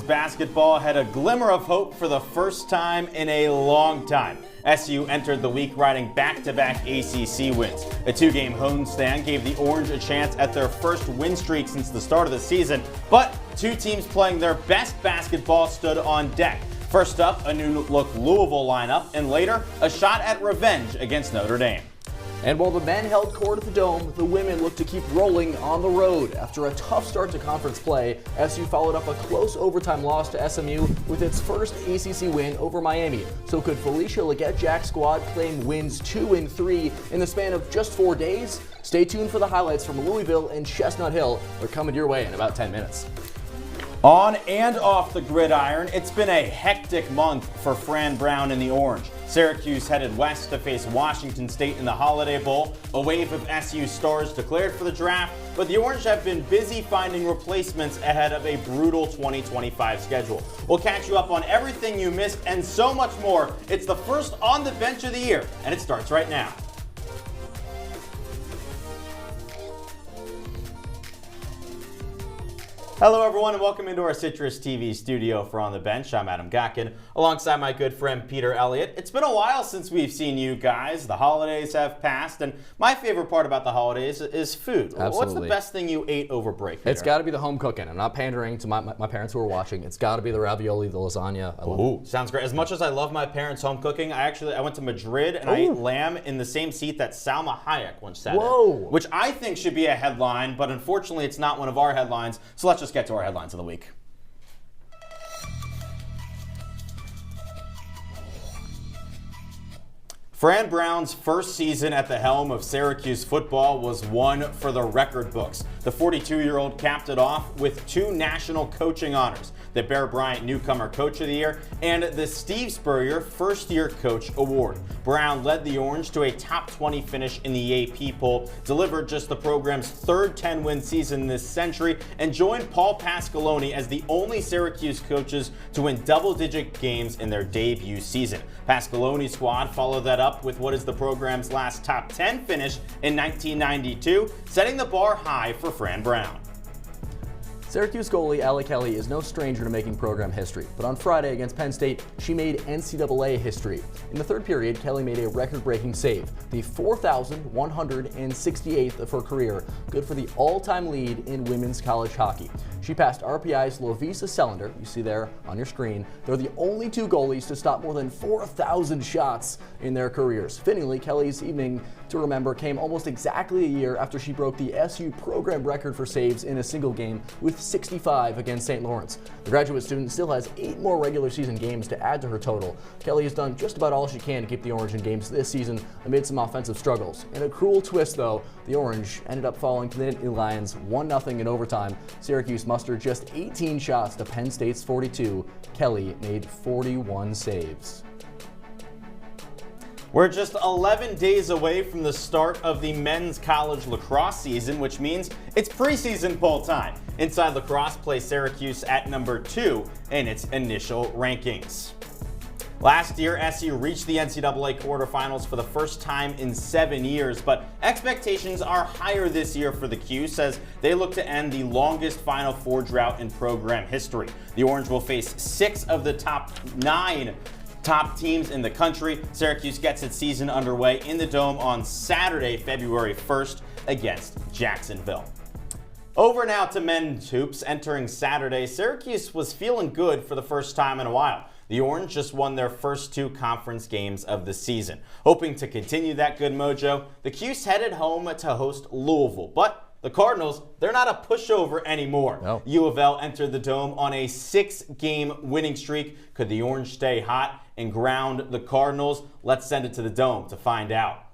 basketball had a glimmer of hope for the first time in a long time. SU entered the week riding back-to-back ACC wins. A two-game homestand gave the Orange a chance at their first win streak since the start of the season, but two teams playing their best basketball stood on deck. First up, a new-look Louisville lineup, and later, a shot at revenge against Notre Dame. And while the men held court at the Dome, the women looked to keep rolling on the road. After a tough start to conference play, SU followed up a close overtime loss to SMU with its first ACC win over Miami. So could Felicia Leggett-Jack's squad claim wins 2 and 3 in the span of just 4 days? Stay tuned for the highlights from Louisville and Chestnut Hill. They're coming your way in about 10 minutes. On and off the gridiron, it's been a hectic month for Fran Brown and the Orange. Syracuse headed west to face Washington State in the Holiday Bowl. A wave of SU stars declared for the draft, but the Orange have been busy finding replacements ahead of a brutal 2025 schedule. We'll catch you up on everything you missed and so much more. It's the first On the Bench of the year, and it starts right now. Hello everyone and welcome into our CitrusTV studio for On the Bench. I'm Adam Gotkin alongside my good friend Peter Elliott. It's been a while since we've seen you guys. The holidays have passed and my favorite part about the holidays is food. Absolutely. What's the best thing you ate over break, Peter? It's got to be the home cooking. I'm not pandering to my parents who are watching. It's got to be the ravioli, the lasagna. I love Ooh, sounds great. As much as I love my parents' home cooking, I went to Madrid and I ate lamb in the same seat that Salma Hayek once sat in. Which I think should be a headline, but unfortunately it's not one of our headlines. So let's just get to our headlines of the week. Fran Brown's first season at the helm of Syracuse football was one for the record books. The 42-year-old capped it off with 2 national coaching honors, the Bear Bryant Newcomer Coach of the Year and the Steve Spurrier First Year Coach Award. Brown led the Orange to a top 20 finish in the AP poll, delivered just the program's third 10-win season this century, and joined Paul Pasqualoni as the only Syracuse coaches to win double-digit games in their debut season. Pasqualoni's squad followed that up with what is the program's last top 10 finish in 1992, setting the bar high for Fran Brown. Syracuse goalie Allie Kelly is no stranger to making program history, but on Friday against Penn State, she made NCAA history. In the third period, Kelly made a record-breaking save, the 4,168th of her career, good for the all-time lead in women's college hockey. She passed RPI's Lovisa Selander, you see there on your screen. They're the only 2 goalies to stop more than 4,000 shots in their careers. Fittingly, Kelly's evening to remember came almost exactly a year after she broke the SU program record for saves in a single game with 65 against St. Lawrence. The graduate student still has 8 more regular season games to add to her total. Kelly has done just about all she can to keep the Orange in games this season amid some offensive struggles. In a cruel twist, though, the Orange ended up falling to the Nittany Lions 1-0 in overtime. Syracuse mustered just 18 shots to Penn State's 42. Kelly made 41 saves. We're just 11 days away from the start of the men's college lacrosse season, which means it's preseason poll time. Inside Lacrosse plays Syracuse at number 2 in its initial rankings. Last year, SU reached the NCAA quarterfinals for the first time in 7 years, but expectations are higher this year for the 'Cuse as they look to end the longest Final Four drought in program history. The Orange will face 6 of the top 9 teams in the country. Syracuse gets its season underway in the Dome on Saturday, February 1st against Jacksonville. Over now to men's hoops. Entering Saturday, Syracuse was feeling good for the first time in a while. The Orange just won their first 2 conference games of the season. Hoping to continue that good mojo, the 'Cuse headed home to host Louisville, but the Cardinals, they're not a pushover anymore. No. U of L entered the Dome on a 6-game winning streak. Could the Orange stay hot and ground the Cardinals? Let's send it to the Dome to find out.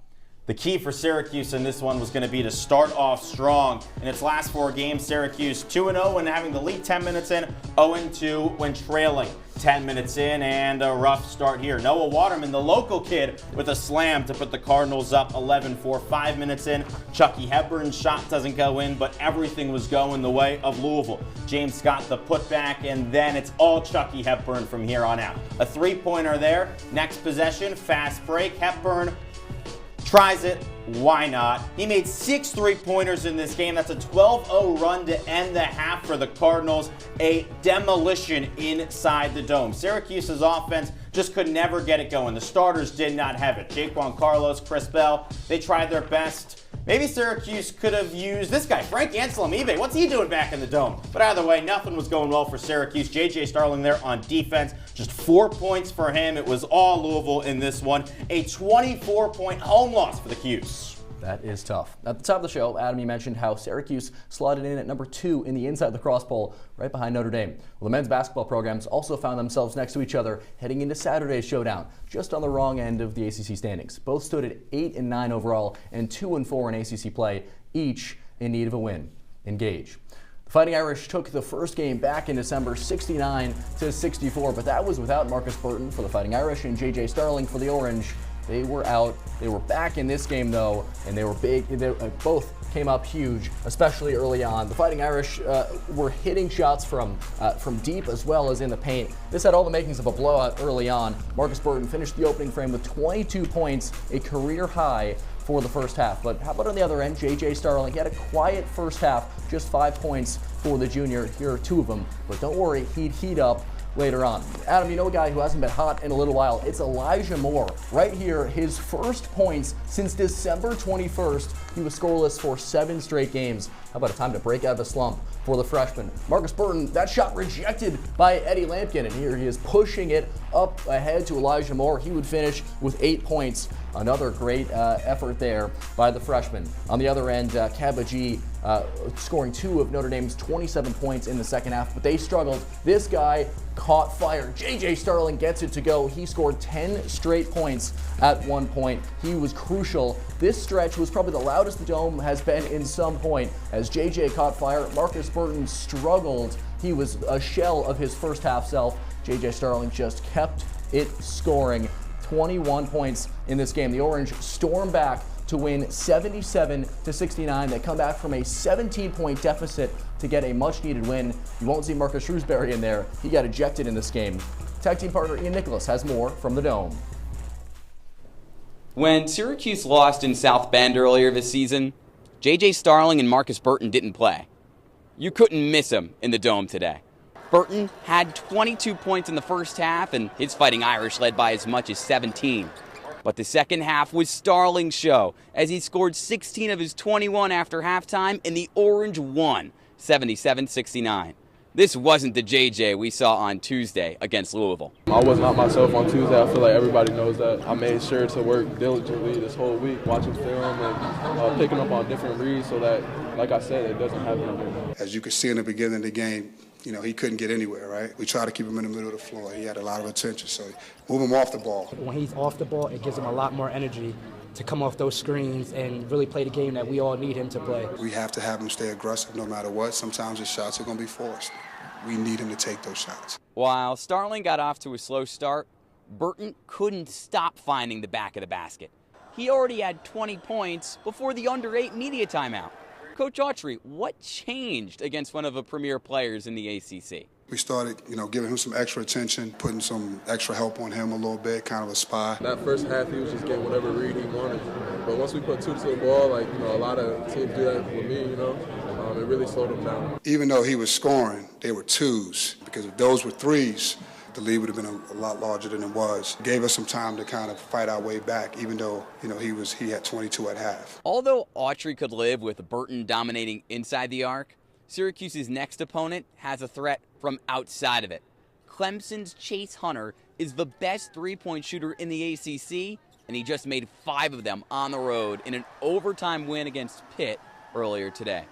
The key for Syracuse in this one was going to be to start off strong. In its last 4 games, Syracuse 2-0 when having the lead 10 minutes in, 0-2 when trailing 10 minutes in, and a rough start here. Noah Waterman, the local kid, with a slam to put the Cardinals up 11-4 5 minutes in. Chucky Hepburn's shot doesn't go in, but everything was going the way of Louisville. James Scott the putback, and then it's all Chucky Hepburn from here on out. A 3-pointer there. Next possession, fast break. Hepburn tries it, why not? He made 6 3-pointers in this game. That's a 12-0 run to end the half for the Cardinals. A demolition inside the dome. Syracuse's offense just could never get it going. The starters did not have it. Jaquan Carlos, Chris Bell, they tried their best. Maybe Syracuse could have used this guy, Frank Anselm-Ebe. What's he doing back in the dome? But either way, nothing was going well for Syracuse. J.J. Starling there on defense. Just 4 points for him. It was all Louisville in this one. A 24-point home loss for the 'Cuse. That is tough. At the top of the show, Adam, you mentioned how Syracuse slotted in at number 2 in the inside lacrosse poll, right behind Notre Dame. Well, the men's basketball programs also found themselves next to each other heading into Saturday's showdown, just on the wrong end of the ACC standings. Both stood at 8 and 9 overall and 2 and 4 in ACC play, each in need of a win. Engage. The Fighting Irish took the first game back in December 69-64, but that was without Marcus Burton for the Fighting Irish and J.J. Starling for the Orange. They were out. They were back in this game, though, and they were big. They both came up huge, especially early on. The Fighting Irish were hitting shots from deep as well as in the paint. This had all the makings of a blowout early on. Marcus Burton finished the opening frame with 22 points, a career high for the first half. But how about on the other end, J.J. Starling? He had a quiet first half, just 5 points for the junior. Here are 2 of them. But don't worry, he'd heat up later on. Adam, you know a guy who hasn't been hot in a little while. It's Elijah Moore. Right here, his first points since December 21st. He was scoreless for 7 straight games. How about a time to break out of a slump for the freshman? Marcus Burton, that shot rejected by Eddie Lampkin, and here he is pushing it up ahead to Elijah Moore. He would finish with 8 points. Another great effort there by the freshman. On the other end, Kaba G scoring 2 of Notre Dame's 27 points in the second half, but they struggled. This guy caught fire. J.J. Starling gets it to go. He scored 10 straight points at one point. He was crucial. This stretch was probably the loudest the Dome has been in some point. As J.J. caught fire, Marcus Burton struggled. He was a shell of his first half self. J.J. Starling just kept it scoring. 21 points in this game. The Orange storm back to win 77-69. They come back from a 17-point deficit to get a much-needed win. You won't see Marcus Shrewsbury in there. He got ejected in this game. Tag team partner Ian Nicholas has more from the Dome. When Syracuse lost in South Bend earlier this season, J.J. Starling and Marcus Burton didn't play. You couldn't miss them in the Dome today. Burton had 22 points in the first half, and his Fighting Irish led by as much as 17. But the second half was Starling's show, as he scored 16 of his 21 after halftime, and the Orange won 77-69. This wasn't the JJ we saw on Tuesday against Louisville. I was not myself on Tuesday. I feel like everybody knows that. I made sure to work diligently this whole week, watching film and picking up on different reads so that, like I said, it doesn't happen again. As you could see in the beginning of the game, you know, he couldn't get anywhere, right? We tried to keep him in the middle of the floor. He had a lot of attention, so move him off the ball. When he's off the ball, it gives him a lot more energy to come off those screens and really play the game that we all need him to play. We have to have him stay aggressive no matter what. Sometimes his shots are going to be forced. We need him to take those shots. While Starling got off to a slow start, Burton couldn't stop finding the back of the basket. He already had 20 points before the under-8 media timeout. Coach Autry, what changed against one of the premier players in the ACC? We started, giving him some extra attention, putting some extra help on him a little bit, kind of a spy. That first half, he was just getting whatever read he wanted. But once we put 2 to the ball, a lot of teams do that with me, it really slowed him down. Even though he was scoring, they were 2s, because if those were 3s, the lead would have been a lot larger than it was. It gave us some time to kind of fight our way back, even though, he had 22 at half. Although Autry could live with Burton dominating inside the arc, Syracuse's next opponent has a threat from outside of it. Clemson's Chase Hunter is the best three-point shooter in the ACC, and he just made 5 of them on the road in an overtime win against Pitt earlier today.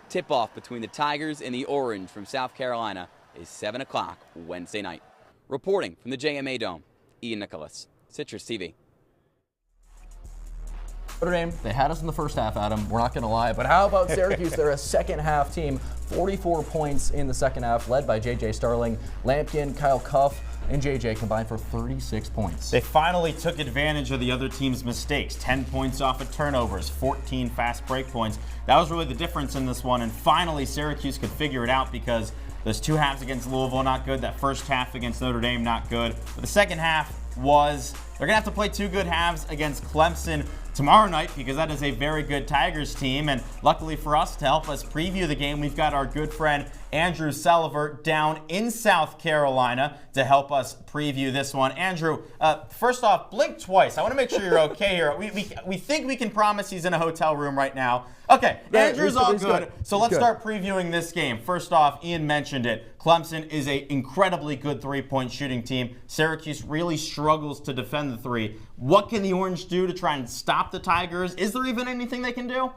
Tip-off between the Tigers and the Orange from South Carolina is 7 o'clock Wednesday night. Reporting from the JMA Dome, Ian Nicholas, CitrusTV. Notre Dame, they had us in the first half, Adam. We're not going to lie. But how about Syracuse? They're a second-half team. 44 points in the second half, led by J.J. Starling. Lampkin, Kyle Cuff, and J.J. combined for 36 points. They finally took advantage of the other team's mistakes. 10 points off of turnovers, 14 fast break points. That was really the difference in this one. And finally, Syracuse could figure it out because those 2 halves against Louisville, not good. That first half against Notre Dame, not good. But the second half was, they're going to have to play 2 good halves against Clemson. tomorrow night, because that is a very good Tigers team. And luckily for us, to help us preview the game, we've got our good friend Andrew Selover down in South Carolina to help us preview this one. Andrew, first off, blink twice. I want to make sure you're okay here. We think we can promise he's in a hotel room right now. Okay, yeah, Andrew's all good. So let's start previewing this game. First off, Ian mentioned it. Clemson is an incredibly good three-point shooting team. Syracuse really struggles to defend the three. What can the Orange do to try and stop the Tigers? Is there even anything they can do?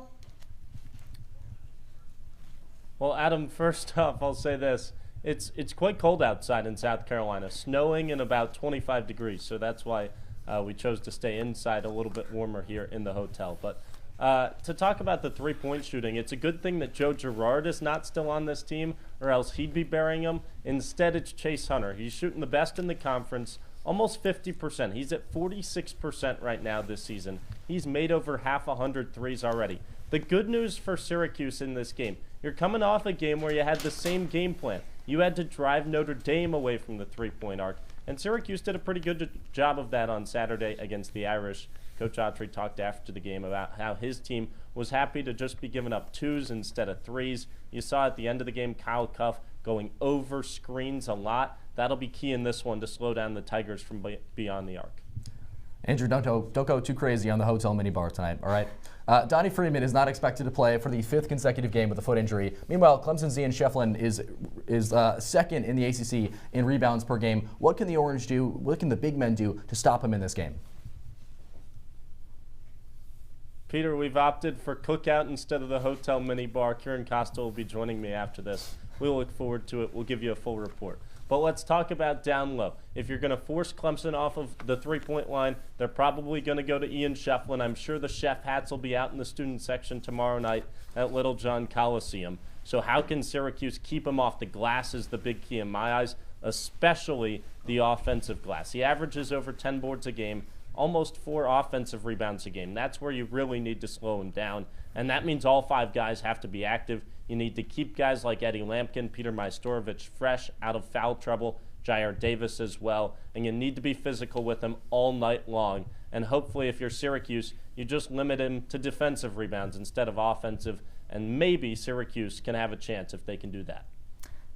Well, Adam, first off, I'll say this. It's quite cold outside in South Carolina, snowing and about 25 degrees. So that's why we chose to stay inside a little bit warmer here in the hotel. But to talk about the three-point shooting, it's a good thing that Joe Girard is not still on this team, or else he'd be burying them. Instead, it's Chase Hunter. He's shooting the best in the conference, almost 50%. He's at 46% right now this season. He's made over half 100 threes already. The good news for Syracuse in this game, you're coming off a game where you had the same game plan. You had to drive Notre Dame away from the three-point arc, and Syracuse did a pretty good job of that on Saturday against the Irish. Coach Autry talked after the game about how his team was happy to just be giving up twos instead of threes. You saw at the end of the game Kyle Cuff going over screens a lot. That'll be key in this one to slow down the Tigers from beyond the arc. Andrew, don't go too crazy on the hotel minibar tonight, all right? Donnie Freeman is not expected to play for the 5th consecutive game with a foot injury. Meanwhile, Clemson's Ian Shefflin is second in the ACC in rebounds per game. What can the Orange do? What can the big men do to stop him in this game? Peter, we've opted for cookout instead of the hotel minibar. Kieran Costa will be joining me after this. We'll look forward to it. We'll give you a full report. But let's talk about down low. If you're going to force Clemson off of the three-point line, they're probably going to go to Ian Shefflin. I'm sure the chef hats will be out in the student section tomorrow night at Little John Coliseum. So how can Syracuse keep him off the glass is the big key in my eyes, especially the offensive glass. He averages over 10 boards a game, almost 4 offensive rebounds a game. That's where you really need to slow him down. And that means all 5 guys have to be active. You need to keep guys like Eddie Lampkin, Peter Majstorovic fresh, out of foul trouble, Jair Davis as well. And you need to be physical with him all night long. And hopefully, if you're Syracuse, you just limit him to defensive rebounds instead of offensive. And maybe Syracuse can have a chance if they can do that.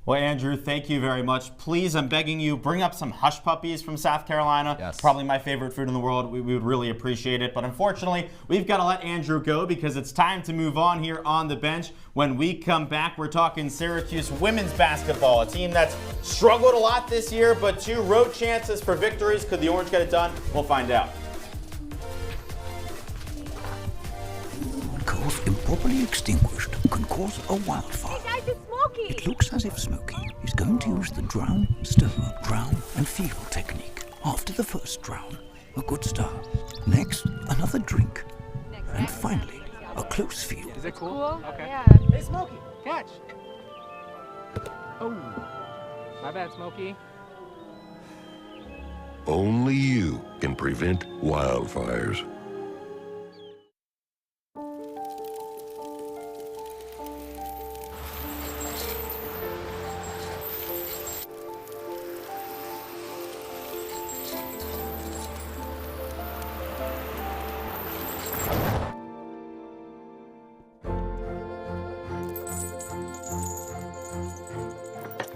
Well, Andrew, thank you very much. Please, I'm begging you, bring up some hush puppies from South Carolina. Yes. Probably my favorite food in the world. We would really appreciate it. But unfortunately, we've got to let Andrew go because it's time to move on here on the bench. When we come back, we're talking Syracuse women's basketball, a team that's struggled a lot this year, but 2 road chances for victories. Could the Orange get it done? We'll find out. Coals improperly extinguished can cause a wildfire. It looks as if Smokey is going to use the drown, stir, drown, and feel technique. After the first drown, a good start. Next, another drink. And finally, a close feel. Is it cool? Okay. Yeah. Hey, Smokey, catch. Oh, my bad, Smokey. Only you can prevent wildfires.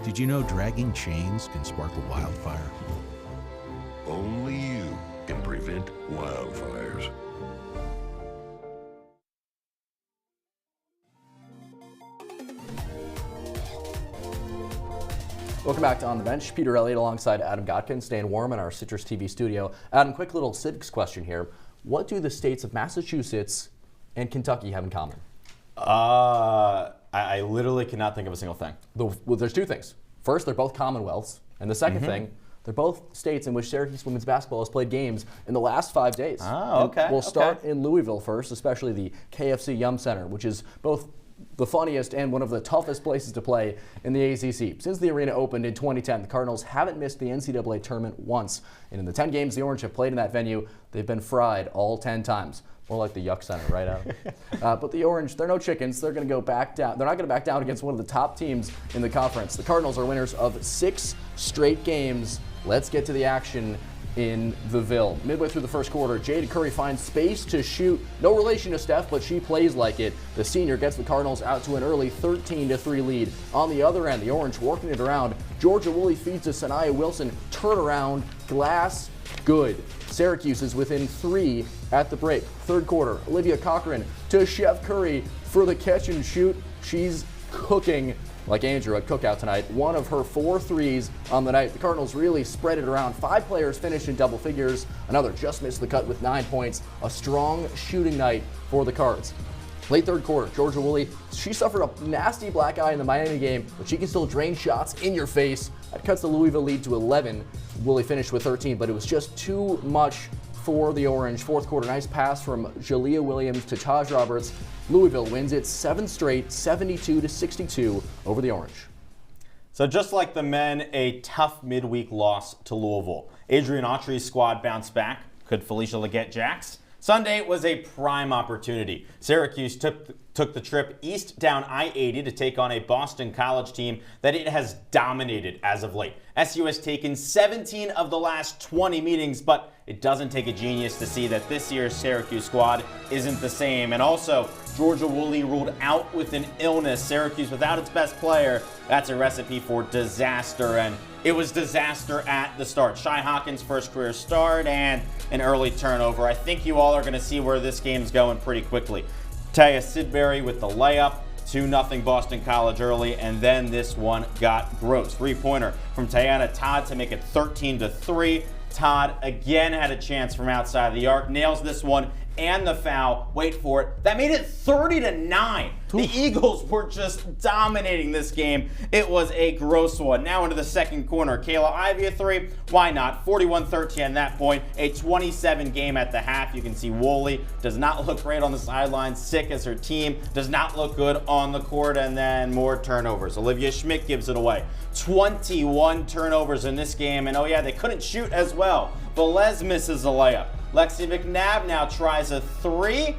Did you know dragging chains can spark a wildfire? Only you can prevent wildfires. Welcome back to On the Bench. Peter Elliott alongside Adam Gotkin, staying warm in our CitrusTV studio. Adam, quick little civics question here. What do the states of Massachusetts and Kentucky have in common? I literally cannot think of a single thing. Well, there's 2 things. First, they're both commonwealths. And the second thing, they're both states in which Syracuse women's basketball has played games in the last 5 days. Oh, okay. And we'll start in Louisville first, especially the KFC Yum Center, which is both the funniest and one of the toughest places to play in the ACC. Since the arena opened in 2010, the Cardinals haven't missed the NCAA tournament once. And in the 10 games the Orange have played in that venue, they've been fried all 10 times. More like the Yuck Center, right, Adam? But the Orange, they're no chickens. They're going to go back down. They're not going to back down against one of the top teams in the conference. The Cardinals are winners of 6 straight games. Let's get to the action. in the Ville. Midway through the first quarter, Jada Curry finds space to shoot. No relation to Steph, but she plays like it. The senior gets the Cardinals out to an early 13-3 lead. On the other end, the Orange working it around. Georgia Woolley feeds to Sanaya Wilson. Turnaround, glass, good. Syracuse is within 3 at the break. Third quarter, Olivia Cochran to Chef Curry for the catch and shoot. She's cooking like Andrew at Cookout tonight. One of her 4 threes on the night. The Cardinals really spread it around. 5 players finished in double figures. Another just missed the cut with 9 points. A strong shooting night for the Cards. Late third quarter, Georgia Woolley, she suffered a nasty black eye in the Miami game, but she can still drain shots in your face. That cuts the Louisville lead to 11. Woolley finished with 13, but it was just too much for the Orange. Fourth quarter, nice pass from Jalea Williams to Taj Roberts. Louisville wins its 7th straight, 72-62 over the Orange. So just like the men, a tough midweek loss to Louisville. Adrian Autry's squad bounced back. Could Felicia Leggett-Jacks? Sunday was a prime opportunity. Syracuse took the trip east down I-80 to take on a Boston College team that it has dominated as of late. SU has taken 17 of the last 20 meetings, but it doesn't take a genius to see that this year's Syracuse squad isn't the same. And also, Georgia Woolley ruled out with an illness. Syracuse without its best player, that's a recipe for disaster. And it was disaster at the start. Shai Hawkins' first career start and an early turnover. I think you all are going to see where this game's going pretty quickly. Taya Sidbury with the layup, 2-0 Boston College early, and then this one got gross. 3-pointer from Tiana Todd to make it 13-3. Todd again had a chance from outside the arc, nails this one and the foul. Wait for it. That made it 30-9. The Eagles were just dominating this game. It was a gross one. Now into the second corner. Kayla Ivey a 3. Why not? 41-13 at that point. A 27 game at the half. You can see Woolley does not look great on the sideline. Sick as her team. Does not look good on the court. And then more turnovers. Olivia Schmidt gives it away. 21 turnovers in this game. And oh yeah, they couldn't shoot as well. Velez misses a layup. Lexi McNabb now tries a 3,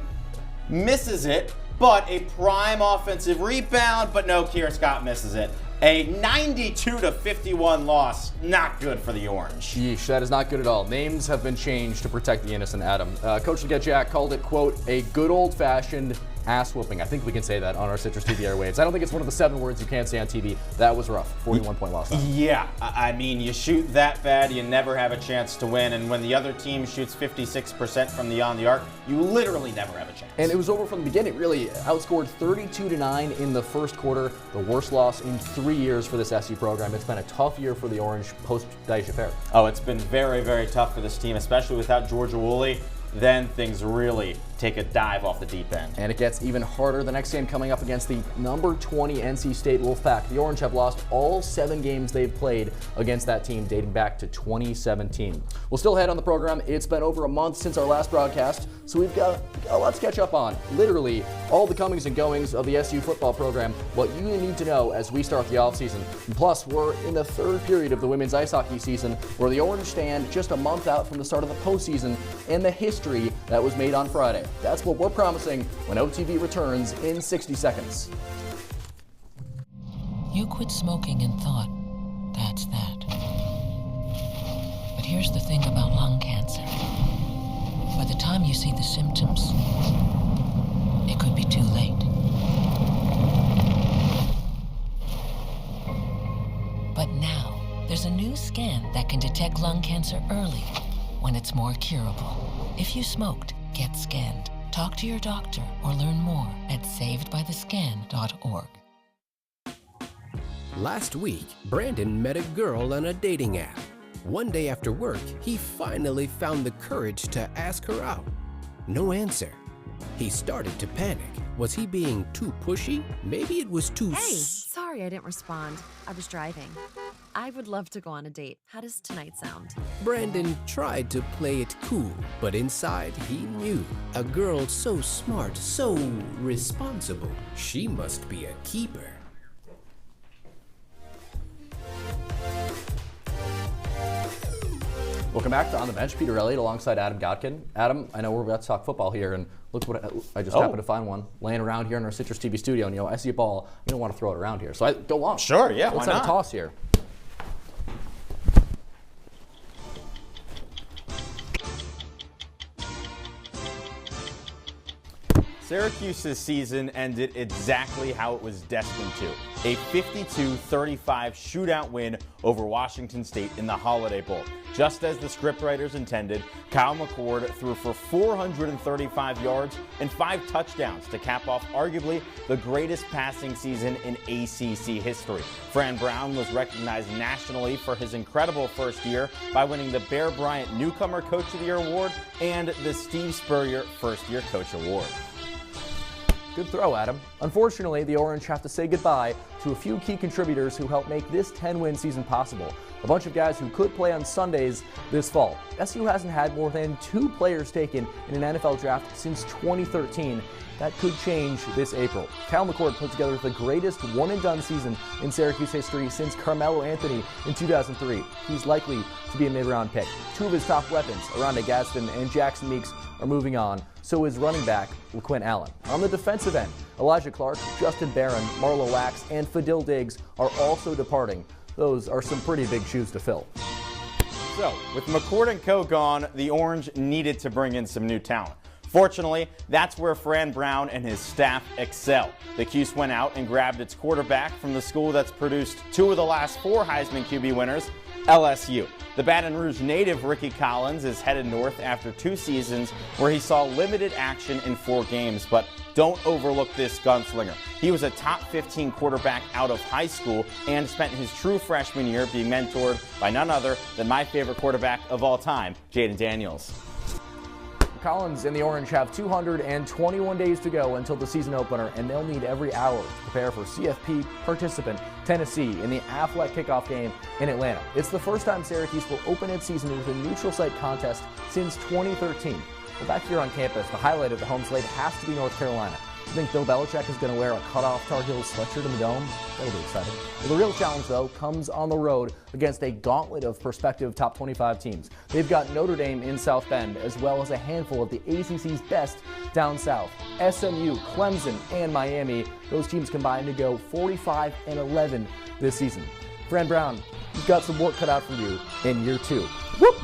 misses it, but a prime offensive rebound, but no, Kiera Scott misses it. A 92-51 loss, not good for the Orange. Yeesh, that is not good at all. Names have been changed to protect the innocent, Adam. Coach Leggett-Jack called it, quote, a good old-fashioned ass whooping. I think we can say that on our CitrusTV airwaves. I don't think it's one of the 7 words you can't say on TV. That was rough. 41-point loss. Yeah, I mean, you shoot that bad, you never have a chance to win. And when the other team shoots 56% from beyond the arc, you literally never have a chance. And it was over from the beginning, really. Outscored 32-9 in the first quarter. The worst loss in 3 years for this SU program. It's been a tough year for the Orange post-Daisha Fair. Oh, it's been very, very tough for this team, especially without Georgia Woolley. Then things really take a dive off the deep end. And it gets even harder. The next game coming up against the number 20 NC State Wolfpack. The Orange have lost all 7 games they've played against that team dating back to 2017. We'll still head on the program. It's been over a month since our last broadcast, so we've got a lot to catch up on. Literally all the comings and goings of the SU football program, what you need to know as we start the offseason. Plus, we're in the 3rd period of the women's ice hockey season, where the Orange stand just a month out from the start of the postseason and the history that was made on Friday. That's what we're promising when OTV returns in 60 seconds. You quit smoking and thought, that's that. But here's the thing about lung cancer. By the time you see the symptoms, it could be too late. But now, there's a new scan that can detect lung cancer early, when it's more curable. If you smoked, get scanned. Talk to your doctor or learn more at savedbythescan.org. Last week, Brandon met a girl on a dating app. One day after work, he finally found the courage to ask her out. No answer. He started to panic. Was he being too pushy? Maybe it was too... Hey, sorry I didn't respond. I was driving. I would love to go on a date. How does tonight sound? Brandon tried to play it cool, but inside he knew. A girl so smart, so responsible. She must be a keeper. Welcome back to On the Bench. Peter Elliott alongside Adam Gotkin. Adam, I know we're about to talk football here, and look what I just happened to find one laying around here in our CitrusTV studio. And I see a ball, you don't want to throw it around here, so go on. Sure, yeah, Let's why have not? a toss here. Syracuse's season ended exactly how it was destined to. A 52-35 shootout win over Washington State in the Holiday Bowl. Just as the scriptwriters intended, Kyle McCord threw for 435 yards and 5 touchdowns to cap off arguably the greatest passing season in ACC history. Fran Brown was recognized nationally for his incredible first year by winning the Bear Bryant Newcomer Coach of the Year Award and the Steve Spurrier First Year Coach Award. Good throw, Adam. Unfortunately, the Orange have to say goodbye to a few key contributors who helped make this 10-win season possible. A bunch of guys who could play on Sundays this fall. SU hasn't had more than 2 players taken in an NFL draft since 2013. That could change this April. Kyle McCord put together the greatest one-and-done season in Syracuse history since Carmelo Anthony in 2003. He's likely to be a mid-round pick. 2 of his top weapons, Aranda Gadsden and Jackson Meeks, are moving on. So is running back LaQuint Allen. On the defensive end, Elijah Clark, Justin Barron, Marlo Wax, and Fadil Diggs are also departing. Those are some pretty big shoes to fill. So, with McCord and co gone, the Orange needed to bring in some new talent. Fortunately, that's where Fran Brown and his staff excel. The Cuse went out and grabbed its quarterback from the school that's produced 2 of the last 4 Heisman QB winners, LSU. The Baton Rouge native Ricky Collins is headed north after 2 seasons where he saw limited action in 4 games, but don't overlook this gunslinger. He was a top 15 quarterback out of high school and spent his true freshman year being mentored by none other than my favorite quarterback of all time, Jaden Daniels. Collins and the Orange have 221 days to go until the season opener, and they'll need every hour to prepare for CFP participant Tennessee in the Affleck kickoff game in Atlanta. It's the first time Syracuse will open its season with a neutral site contest since 2013. Well, back here on campus, the highlight of the home slate has to be North Carolina. You think Bill Belichick is going to wear a cutoff Tar Heels sweatshirt in the Dome? That'll be exciting. Well, the real challenge, though, comes on the road against a gauntlet of prospective top 25 teams. They've got Notre Dame in South Bend, as well as a handful of the ACC's best down south. SMU, Clemson, and Miami. Those teams combined to go 45-11 this season. Fran Brown, you've got some work cut out for you in year 2. Whoop!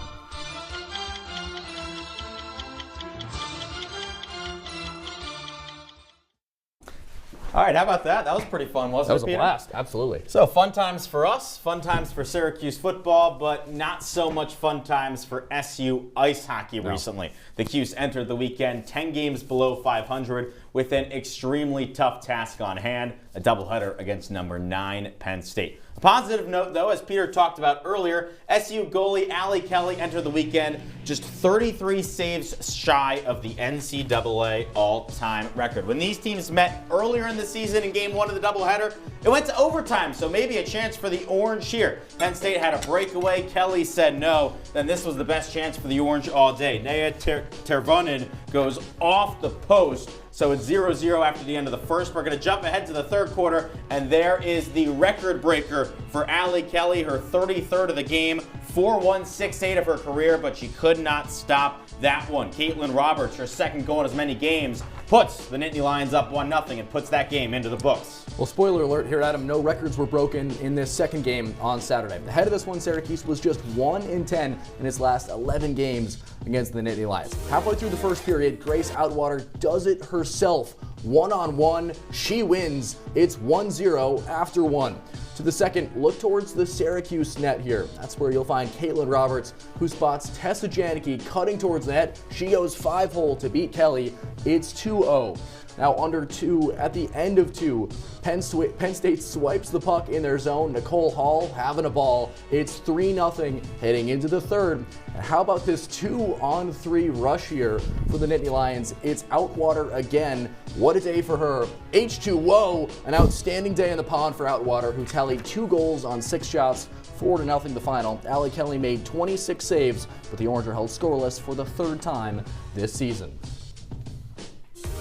All right, how about that? That was pretty fun, wasn't it, That was a Peter? blast, absolutely. So fun times for us, fun times for Syracuse football, but not so much fun times for SU ice hockey recently. The Cuse entered the weekend 10 games below 500 with an extremely tough task on hand, a doubleheader against number 9 Penn State. A positive note, though, as Peter talked about earlier, SU goalie Allie Kelly entered the weekend just 33 saves shy of the NCAA all-time record. When these teams met earlier in the season in Game 1 of the doubleheader, it went to overtime, so maybe a chance for the Orange here. Penn State had a breakaway. Kelly said no. Then this was the best chance for the Orange all day. Nea Tervonen goes off the post. So it's 0-0 after the end of the first. We're going to jump ahead to the third quarter, and there is the record breaker for Allie Kelly, her 33rd of the game, 4-1-6-8 of her career, but she could not stop that one. Caitlin Roberts, her second goal in as many games, puts the Nittany Lions up 1-0 and puts that game into the books. Well, spoiler alert here, Adam, no records were broken in this second game on Saturday. The head of this one, Syracuse, was just 1-10 in its last 11 games against the Nittany Lions. Halfway through the first period, Grace Outwater does it herself. One-on-one, she wins. It's 1-0 after 1. To the second, look towards the Syracuse net here. That's where you'll find Caitlin Roberts, who spots Tessa Janicki cutting towards the net. She goes 5-hole to beat Kelly. It's 2-0. Now under 2, at the end of 2, Penn State swipes the puck in their zone. Nicole Hall having a ball. It's 3-0 heading into the third. And how about this 2-on-3 rush here for the Nittany Lions? It's Outwater again. What a day for her. H2O, an outstanding day in the pond for Outwater, who tallied 2 goals on 6 shots. 4-0 the final. Allie Kelly made 26 saves, but the Orange are held scoreless for the 3rd time this season.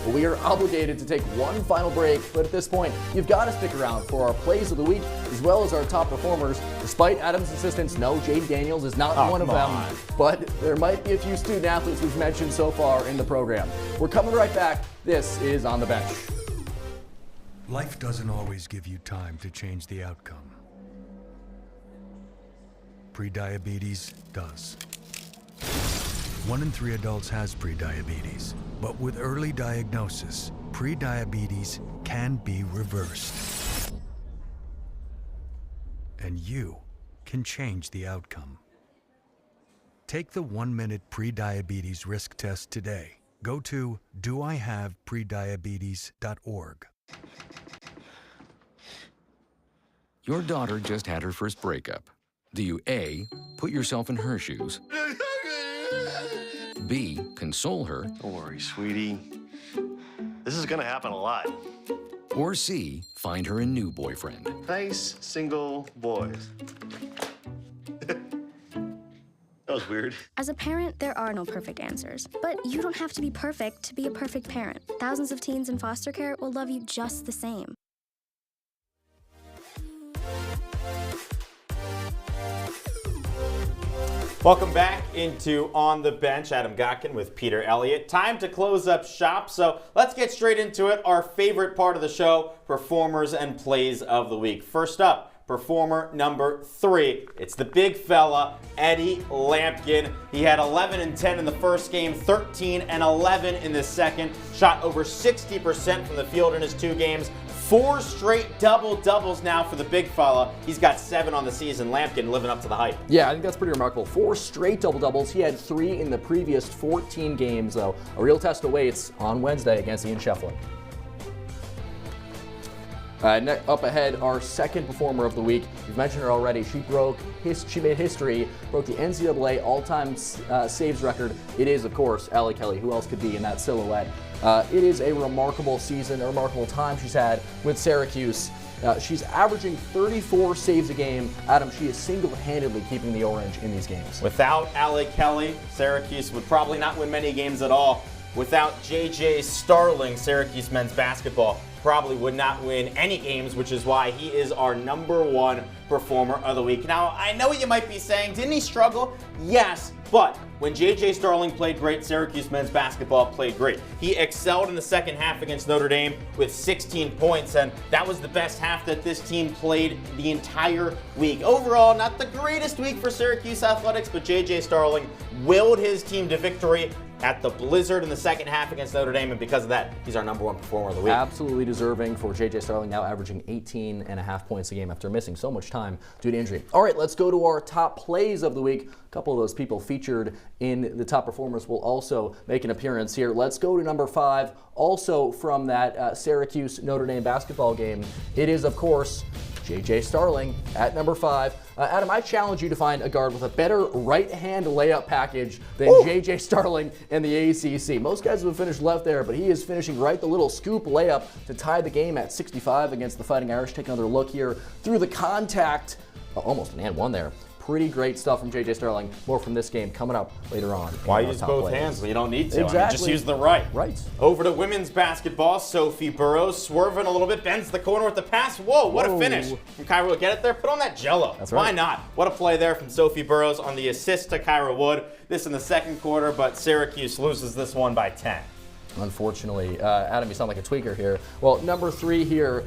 We are obligated to take one final break, but at this point, you've got to stick around for our plays of the week, as well as our top performers. Despite Adam's insistence, no, Jaden Daniels is not one of them, but there might be a few student athletes we've mentioned so far in the program. We're coming right back. This is On the Bench. Life doesn't always give you time to change the outcome. Prediabetes does. 1 in 3 adults has prediabetes, but with early diagnosis, prediabetes can be reversed. And you can change the outcome. Take the 1-minute prediabetes risk test today. Go to doihaveprediabetes.org. Your daughter just had her first breakup. Do you A, put yourself in her shoes? B, console her? Don't worry, sweetie. This is gonna happen a lot. Or C, find her a new boyfriend? Nice, single boys. That was weird. As a parent, there are no perfect answers. But you don't have to be perfect to be a perfect parent. Thousands of teens in foster care will love you just the same. Welcome back into On the Bench. Adam Gotkin with Peter Elliott. Time to close up shop, so let's get straight into it. Our favorite part of the show, performers and plays of the week. First up, performer number 3. It's the big fella, Eddie Lampkin. He had 11 and 10 in the first game, 13 and 11 in the second. Shot over 60% from the field in his 2 games. 4 straight double-doubles now for the big fella. He's got 7 on the season. Lampkin living up to the hype. Yeah, I think that's pretty remarkable. 4 straight double-doubles. He had 3 in the previous 14 games, though. A real test awaits on Wednesday against Ian Shefflin. Up ahead, our second performer of the week. We've mentioned her already. She made history, broke the NCAA all-time saves record. It is, of course, Allie Kelly. Who else could be in that silhouette? It is a remarkable season, a remarkable time she's had with Syracuse. She's averaging 34 saves a game. Adam, she is single-handedly keeping the orange in these games. Without Allie Kelly, Syracuse would probably not win many games at all. Without J.J. Starling, Syracuse men's basketball probably would not win any games, which is why he is our number 1 performer of the week. Now, I know what you might be saying. Didn't he struggle? Yes, but when J.J. Starling played great, Syracuse men's basketball played great. He excelled in the second half against Notre Dame with 16 points, and that was the best half that this team played the entire week. Overall, not the greatest week for Syracuse athletics, but J.J. Starling willed his team to victory at the blizzard in the second half against Notre Dame, and because of that, he's our number 1 performer of the week. Absolutely deserving for J.J. Starling, now averaging 18.5 points a game after missing so much time due to injury. All right, let's go to our top plays of the week. A couple of those people featured in the top performers will also make an appearance here. Let's go to number 5, also from that Syracuse-Notre Dame basketball game. It is, of course, J.J. Starling at number 5. Adam, I challenge you to find a guard with a better right-hand layup package than J.J. Starling in the ACC. Most guys have finished left there, but he is finishing right, the little scoop layup to tie the game at 65 against the Fighting Irish. Take another look here through the contact. Almost an and one there. Pretty great stuff from J.J. Starling. More from this game coming up later on. Why use both hands when you don't need to? Exactly. I mean, just use the right. Right. Over to women's basketball. Sophie Burrows swerving a little bit, bends the corner with the pass. Whoa, what a finish from Kyra Wood. Get it there, put on that jello. That's right. Why not? What a play there from Sophie Burrows on the assist to Kyra Wood. This in the second quarter, but Syracuse loses this one by 10. Unfortunately, Adam, you sound like a tweaker here. Well, number 3 here,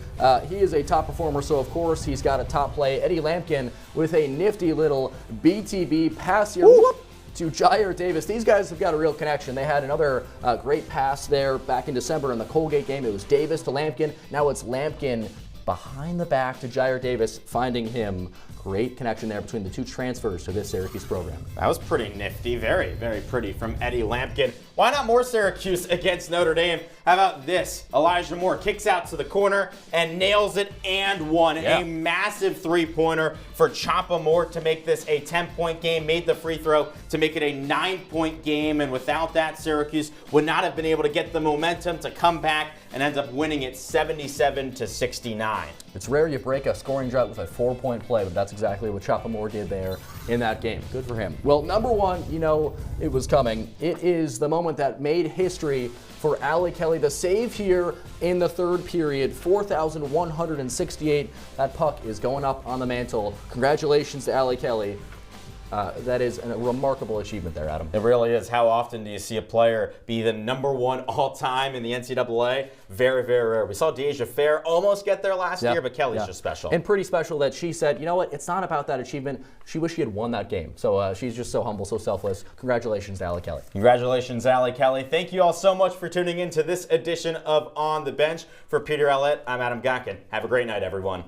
he is a top performer, so of course he's got a top play. Eddie Lampkin with a nifty little BTB pass here. Whoop, to Jair Davis. These guys have got a real connection. They had another great pass there back in December in the Colgate game. It was Davis to Lampkin. Now it's Lampkin behind the back to Jair Davis, finding him. Great connection there between the 2 transfers to this Syracuse program. That was pretty nifty. Very, very pretty from Eddie Lampkin. Why not more Syracuse against Notre Dame? How about this? Elijah Moore kicks out to the corner and nails it and one. Yeah. A massive 3-pointer for Choppa Moore to make this a 10-point game. Made the free throw to make it a 9-point game. And without that, Syracuse would not have been able to get the momentum to come back and end up winning it 77-69. It's rare you break a scoring drought with a 4-point play, but that's exactly what Choppa Moore did there in that game. Good for him. Well, number 1, you know it was coming. It is the moment that made history for Allie Kelly. The save here in the third period, 4,168. That puck is going up on the mantle. Congratulations to Allie Kelly. That is a remarkable achievement there, Adam. It really is. How often do you see a player be the #1 all-time in the NCAA? Very, very rare. We saw Deja Fair almost get there last year, but Kelly's just special. And pretty special that she said, you know what, it's not about that achievement. She wished she had won that game. So she's just so humble, so selfless. Congratulations to Allie Kelly. Congratulations, Allie Kelly. Thank you all so much for tuning in to this edition of On the Bench. For Peter Elliott, I'm Adam Gotkin. Have a great night, everyone.